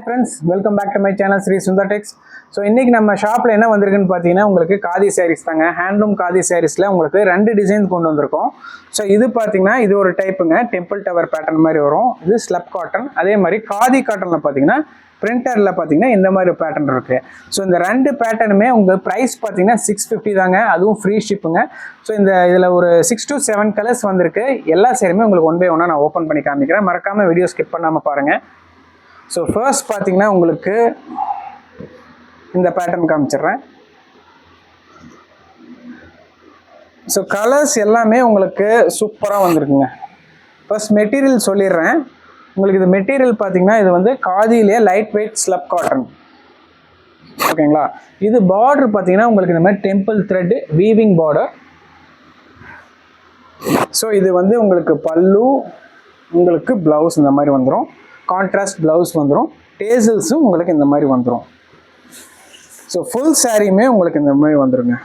friends, welcome back to my channel Sri Sundar Techs. So இன்னைக்கு நம்ம ஷாப்ல என்ன வந்திருக்குன்னு பாத்தீங்கன்னா உங்களுக்கு காதி sarees தாங்க. ஹேண்ட்லூம் காதி sareesல உங்களுக்கு ரெண்டு டிசைன் கொண்டு வந்திருக்கோம். ஸோ இது பாத்தீங்கன்னா இது ஒரு டைப்புங்க, டெம்பிள் டவர் பேட்டர்ன் மாதிரி வரும். இது ஸ்லப் காட்டன். அதே மாதிரி காதி காட்டன்ல பாத்தீங்கன்னா பிரிண்டர்ல பாத்தீங்கன்னா இந்த மாதிரி பேட்டர்ன் இருக்கு. ஸோ இந்த ரெண்டு பேட்டர்னுமே உங்க பிரைஸ் பாத்தீங்கன்னா 650 தாங்க, அதுவும் ஃப்ரீ ஷிப்புங்க. ஸோ இதுல ஒரு 6 to 7 கலர்ஸ் வந்திருக்கு. எல்லா சேருமே உங்களுக்கு ஒன் பை ஒன்னா நான் ஓப்பன் பண்ணி காமிக்கிறேன். மறக்காம வீடியோ ஸ்கிப் பண்ணாம பாருங்க. ஸோ ஃபர்ஸ்ட் பார்த்தீங்கன்னா உங்களுக்கு இந்த பேட்டர்ன் காமிச்சிடுறேன். ஸோ கலர்ஸ் எல்லாமே உங்களுக்கு சூப்பராக வந்திருக்குங்க. ஃபர்ஸ்ட் மெட்டீரியல் சொல்லிடுறேன். உங்களுக்கு இது மெட்டீரியல் பார்த்தீங்கன்னா இது வந்து காதியிலேயே லைட் வெயிட் ஸ்லப் காட்டன், ஓகேங்களா. இது பார்டர் பார்த்தீங்கன்னா உங்களுக்கு இந்த மாதிரி temple thread weaving border. So இது வந்து உங்களுக்கு பல்லு, உங்களுக்கு ப்ளவுஸ் இந்த மாதிரி வந்துடும். கான்ட்ராஸ்ட் ப்ளவுஸ் வந்துடும். டேசல்ஸும் உங்களுக்கு இந்த மாதிரி வந்துடும். ஸோ ஃபுல் சாரியுமே உங்களுக்கு இந்த மாதிரி வந்துடுங்க.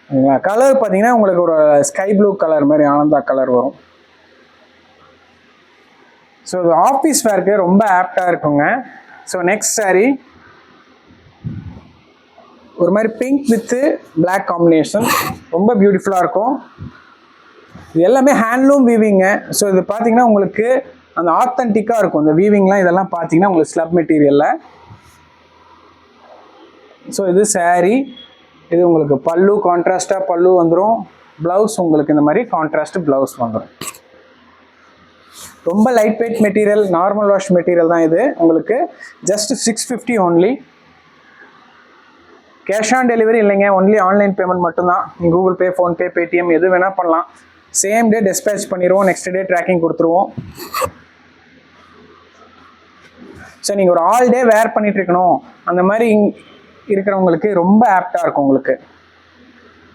ஓகேங்களா. கலர் பார்த்தீங்கன்னா உங்களுக்கு ஒரு ஸ்கை ப்ளூ கலர் மாதிரி ஆனந்தா கலர் வரும். ஸோ இது ஆஃபீஸ் வேர்க்கு ரொம்ப ஆப்டாக இருக்குங்க. ஸோ நெக்ஸ்ட் சாரி ஒரு மாதிரி பிங்க் வித்து பிளாக் காம்பினேஷன், ரொம்ப பியூட்டிஃபுல்லாக இருக்கும். இது எல்லாமே ஹேண்ட்லூம் வீவிங்க. ஸோ இது பார்த்தீங்கன்னா உங்களுக்கு அந்த ஆத்தென்டிக்காக இருக்கும் இந்த வீவிங்லாம். இதெல்லாம் பார்த்தீங்கன்னா உங்களுக்கு ஸ்லப் மெட்டீரியலில். ஸோ இது சாரீ, இது உங்களுக்கு பல்லு கான்ட்ராஸ்டாக பல்லு வந்துடும். ப்ளவுஸ் உங்களுக்கு இந்த மாதிரி கான்ட்ராஸ்ட் ப்ளவுஸ் வந்துடும். ரொம்ப light weight material, normal wash material தான் இது. உங்களுக்கு just 650 only. Cash on delivery இல்லைங்க, ஒன்லி ஆன்லைன் பேமெண்ட் மட்டும்தான். கூகுள் பே, ஃபோன்பே, பேடிஎம் எது வேணால் பண்ணலாம். சேம் டே டிஸ்பேச் பண்ணிடுவோம், நெக்ஸ்ட் டே ட்ராக்கிங் கொடுத்துருவோம். ஸோ நீங்கள் ஒரு ஆல் டே வேர் பண்ணிட்டு இருக்கணும் அந்த மாதிரி இருக்கிறவங்களுக்கு ரொம்ப ஆப்டாக இருக்கும். உங்களுக்கு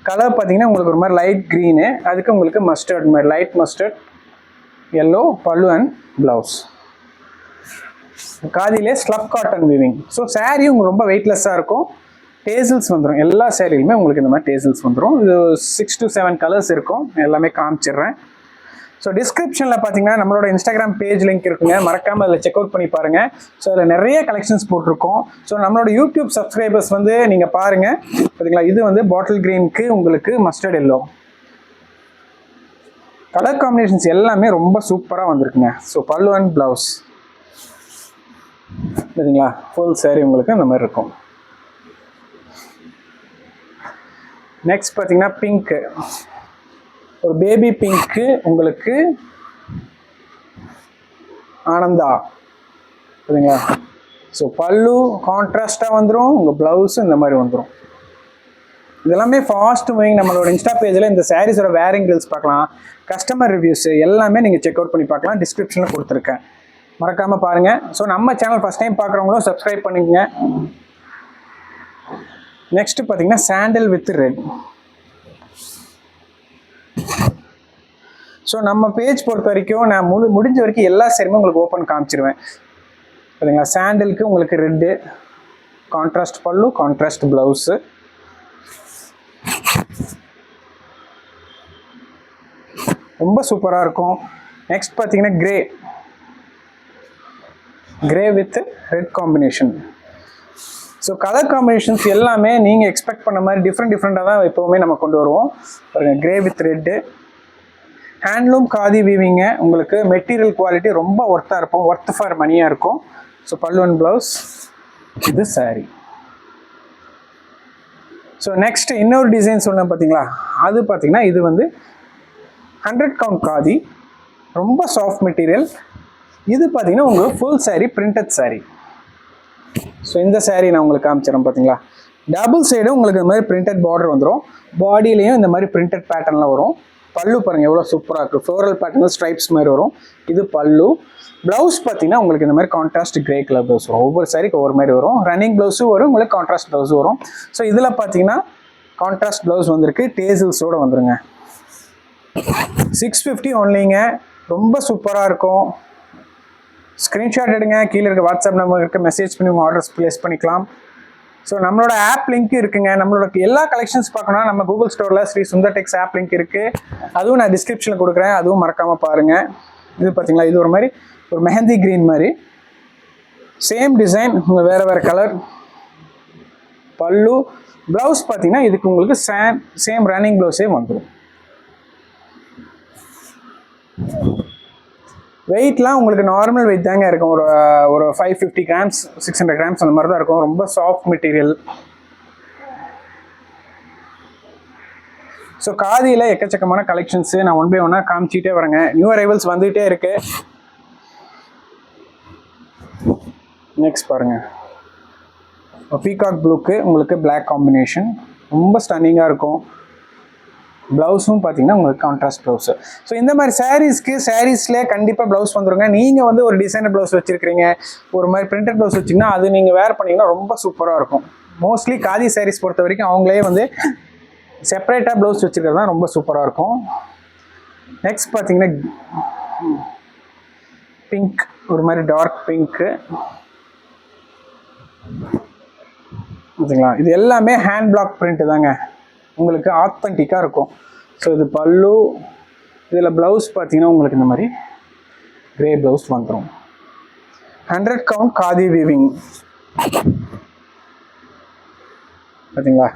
கலர் பார்த்தீங்கன்னா உங்களுக்கு ஒரு மாதிரி லைட் க்ரீனு, அதுக்கு உங்களுக்கு மஸ்டர்ட் மாதிரி லைட் மஸ்டர்ட் எல்லோ பல்லு அண்ட் ப்ளவுஸ். காதிலே slub cotton weaving. So sari உங்களுக்கு ரொம்ப வெயிட்லெஸ்ஸாக இருக்கும். டேசல்ஸ் வந்துடும். எல்லா சேரீலுமே உங்களுக்கு இந்த மாதிரி டேசல்ஸ் வந்துடும். இது 6 to 7 கலர்ஸ் இருக்கும். எல்லாமே காமிச்சிடுறேன். ஸோ டிஸ்கிரிப்ஷனில் பார்த்தீங்கன்னா நம்மளோட இன்ஸ்டாகிராம் பேஜ் லிங்க் இருக்குங்க, மறக்காமல் அதில் செக் அவுட் பண்ணி பாருங்கள். ஸோ அதில் நிறைய கலெக்ஷன்ஸ் போட்டிருக்கோம். ஸோ நம்மளோட யூடியூப் சப்ஸ்கிரைபர்ஸ் வந்து நீங்கள் பாருங்கள், பார்த்தீங்களா. இது வந்து பாட்டில் க்ரீனுக்கு உங்களுக்கு மஸ்டர்ட் எல்லோ. கலர் காம்பினேஷன்ஸ் எல்லாமே ரொம்ப சூப்பராக வந்திருக்குங்க. ஸோ பல்லு அண்ட் ப்ளவுஸ் பார்த்தீங்களா, ஃபுல் சாரி உங்களுக்கு இந்த மாதிரி இருக்கும். நெக்ஸ்ட் பார்த்தீங்கன்னா பிங்க்கு, ஒரு பேபி பிங்க்கு உங்களுக்கு ஆனந்தா, சரிங்களா. ஸோ பல்லு கான்ட்ராஸ்டாக வந்துடும், உங்கள் ப்ளவுஸும் இந்த மாதிரி வந்துடும். இதெல்லாமே ஃபாஸ்ட் மூவிங். நம்மளோட இன்ஸ்டா பேஜில் இந்த சாரீஸோட வேரிங் ரீல்ஸ் பார்க்கலாம், கஸ்டமர் ரிவ்யூஸ் எல்லாமே நீங்கள் செக் அவுட் பண்ணி பார்க்கலாம். டிஸ்கிரிப்ஷனில் கொடுத்துருக்கேன், மறக்காமல் பாருங்கள். ஸோ நம்ம சேனல் ஃபஸ்ட் டைம் பார்க்குறவங்களும் சப்ஸ்கிரைப் பண்ணிக்கங்க. நெக்ஸ்ட் பார்த்தீங்கன்னா சாண்டில் வித் ரெட். ஸோ நம்ம பேஜ் பொறுத்த வரைக்கும் நான் முடிஞ்ச வரைக்கும் எல்லா சேருமே உங்களுக்கு ஓப்பன் காமிச்சிருவேன், சரிங்களா. சாண்டிலுக்கு உங்களுக்கு ரெட்டு, கான்ட்ராஸ்ட் பல்லு, கான்ட்ராஸ்ட் ப்ளவுஸு. ரொம்ப சூப்பராக இருக்கும். நெக்ஸ்ட் பார்த்தீங்கன்னா grey with red combination. So colour combinations எல்லாமே நீங்கள் எக்ஸ்பெக்ட் பண்ண மாதிரி டிஃப்ரெண்ட்டாக தான் எப்போவுமே நம்ம கொண்டு வருவோம். பாருங்கள், grey with red. Handloom khadi வீவிங்க. உங்களுக்கு மெட்டீரியல் குவாலிட்டி ரொம்ப ஒர்த்தாக இருக்கும், ஒர்த் ஃபார் மணியாக இருக்கும். ஸோ பல்லு அண்ட் ப்ளவுஸ், இது சாரி. ஸோ நெக்ஸ்ட் இன்னொரு டிசைன் சொன்னேன் பார்த்தீங்களா, அது பார்த்தீங்கன்னா இது வந்து 100 கவுண்ட் காதி, ரொம்ப சாஃப்ட் மெட்டீரியல். இது பார்த்தீங்கன்னா உங்களுக்கு full sorry, printed sorry. So இந்த சாரீ நான் உங்களுக்கு காமிச்சிடறேன். பார்த்தீங்களா, டபுள் சைடும் உங்களுக்கு இந்த மாதிரி பிரிண்டட் பார்டர் வந்துடும். பாடியிலையும் இந்த மாதிரி பிரிண்டட் பேட்டர்னில் வரும். பல்லு பாருங்கள் எவ்வளோ சூப்பராக இருக்குது, ஃப்ளோரல் பேட்டர்ன் ஸ்ட்ரைப்ஸ் மாதிரி வரும். இது பல்லு. ப்ளவுஸ் பார்த்தீங்கன்னா உங்களுக்கு இந்த மாதிரி கான்ட்ராஸ்ட் கிரே கலர் ப்ளவுஸ் வரும். ஒவ்வொரு சாரிக்கு ஒவ்வொரு மாதிரி வரும். ரன்னிங் ப்ளவுஸும் வரும், உங்களுக்கு கான்ட்ராஸ்ட் ப்ளவுஸும் வரும். ஸோ இதில் பார்த்தீங்கன்னா கான்ட்ராஸ்ட் ப்ளவுஸ் வந்திருக்கு, டேசல்ஸோடு வந்துருங்க. 650 ஒன்லிங்க, ரொம்ப சூப்பராக இருக்கும். ஸ்க்ரீன்ஷாட் எடுங்க, கீழே இருக்க வாட்ஸ்அப் நம்பருக்கு மெசேஜ் பண்ணி உங்கள் ஆர்டர்ஸ் ப்ளேஸ் பண்ணிக்கலாம். ஸோ நம்மளோட ஆப் லிங்க் இருக்குங்க. நம்மளோட எல்லா கலெக்ஷன்ஸ் பார்க்கணும்னா நம்ம கூகுள் ஸ்டோரில் ஸ்ரீ சுந்தர் டெக்ஸ் ஆப் லிங்க் இருக்குது. அதுவும் நான் டிஸ்கிரிப்ஷனில் கொடுக்குறேன், அதுவும் மறக்காமல் பாருங்கள். இது பார்த்தீங்களா, இது ஒரு மாதிரி ஒரு மெஹந்தி க்ரீன் மாதிரி சேம் டிசைன் வேறு கலர். பல்லு. ப்ளவுஸ் பார்த்தீங்கன்னா இதுக்கு உங்களுக்கு சேம் ரன்னிங் ப்ளவுஸே வந்துடும். வெயிட்லாம் உங்களுக்கு நார்மல் வெயிட் தாங்க இருக்கும். ஒரு 550 கிராம்ஸ் 600 கிராம்ஸ் அந்த மாதிரி தான் இருக்கும். ரொம்ப சாஃப்ட் மெட்டீரியல். ஸோ காதியில் எக்கச்சக்கமான கலெக்ஷன்ஸு நான் ஒன் பை ஒன்னாக காமிச்சிட்டே வரேங்க. நியூ அரைவல்ஸ் வந்துகிட்டே இருக்கு. நெக்ஸ்ட் பாருங்கள், பீகாக் ப்ளூக்கு உங்களுக்கு பிளாக் காம்பினேஷன் ரொம்ப ஸ்டன்னிங்காக இருக்கும். ப்ளவுஸும் பார்த்தீங்கன்னா உங்களுக்கு கான்ட்ராஸ்ட் ப்ளவுஸு. ஸோ இந்த மாதிரி சாரீஸ்லேயே கண்டிப்பாக ப்ளவுஸ் வந்துருங்க. நீங்கள் வந்து ஒரு டிசைனர் ப்ளவுஸ் வச்சுருக்கிறீங்க, ஒரு மாதிரி பிரிண்டட் ப்ளவுஸ் வச்சிங்கன்னா அது நீங்கள் வேர் பண்ணிங்கன்னா ரொம்ப சூப்பராக இருக்கும். மோஸ்ட்லி காதி சாரீஸ் பொறுத்த வரைக்கும் அவங்களே வந்து செப்பரேட்டாக ப்ளவுஸ் வச்சுருக்கிறது தான் ரொம்ப சூப்பராக இருக்கும். நெக்ஸ்ட் பார்த்தீங்கன்னா பிங்க், ஒரு மாதிரி டார்க் பிங்க்கு. ஓகேங்களா, இது எல்லாமே ஹேண்ட் பிளாக் பிரிண்ட் தாங்க, உங்களுக்கு ஆத்தென்டிக்காக இருக்கும். ஸோ இது பல்லு. இதில் ப்ளவுஸ் பார்த்தீங்கன்னா உங்களுக்கு இந்த மாதிரி கிரே ப்ளவுஸ் வந்துடும். 100 கவுண்ட் காதி வீவிங் பார்த்தீங்களா.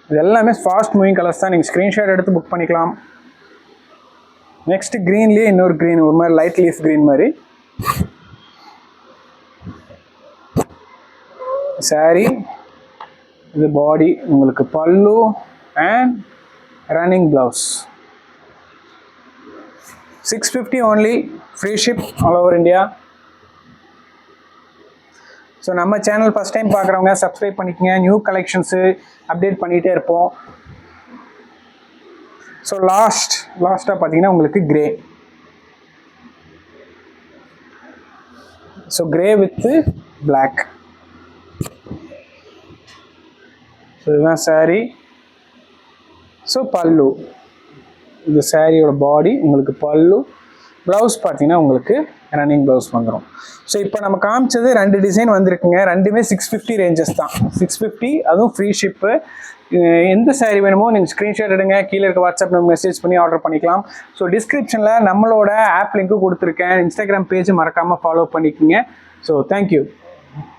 இது எல்லாமே ஃபாஸ்ட் மூவிங் கலர்ஸ் தான், நீங்கள் ஸ்க்ரீன்ஷாட் எடுத்து புக் பண்ணிக்கலாம். நெக்ஸ்ட் க்ரீன்லேயே இன்னொரு க்ரீன், ஒரு மாதிரி லைட் லீஃப் க்ரீன் மாதிரி சாரி. இது பாடி, உங்களுக்கு பல்லு and running blouse. 650 only, free ship all over India. So நம்ம சேனல் ஃபஸ்ட் டைம் பார்க்குறவங்க சப்ஸ்கிரைப் பண்ணிக்கங்க. நியூ கலெக்ஷன்ஸு அப்டேட் பண்ணிகிட்டே இருப்போம். ஸோ லாஸ்ட்டாக பார்த்தீங்கன்னா உங்களுக்கு grey. So grey with black. So இதுதான் சாரீ. ஸோ பல்லு, இந்த சாரியோட பாடி உங்களுக்கு பல்லு. ப்ளவுஸ் பார்த்தீங்கன்னா உங்களுக்கு ரன்னிங் ப்ளவுஸ் வந்துடும். ஸோ இப்போ நம்ம காமிச்சது 2 டிசைன் வந்திருக்குங்க. ரெண்டுமே 650 ரேஞ்சஸ் தான். 650, அதுவும் ஃப்ரீ ஷிப்பு. எந்த சாரீ வேணுமோ நீங்கள் ஸ்க்ரீன்ஷாட் எடுங்க, கீழே இருக்க வாட்ஸ்அப் நம்ம மெசேஜ் பண்ணி ஆர்டர் பண்ணிக்கலாம். ஸோ டிஸ்கிரிப்ஷனில் நம்மளோட ஆப் லிங்க்கு கொடுத்துருக்கேன். இன்ஸ்டாகிராம் பேஜ் மறக்காமல் ஃபாலோ பண்ணிக்கோங்க. So thank you.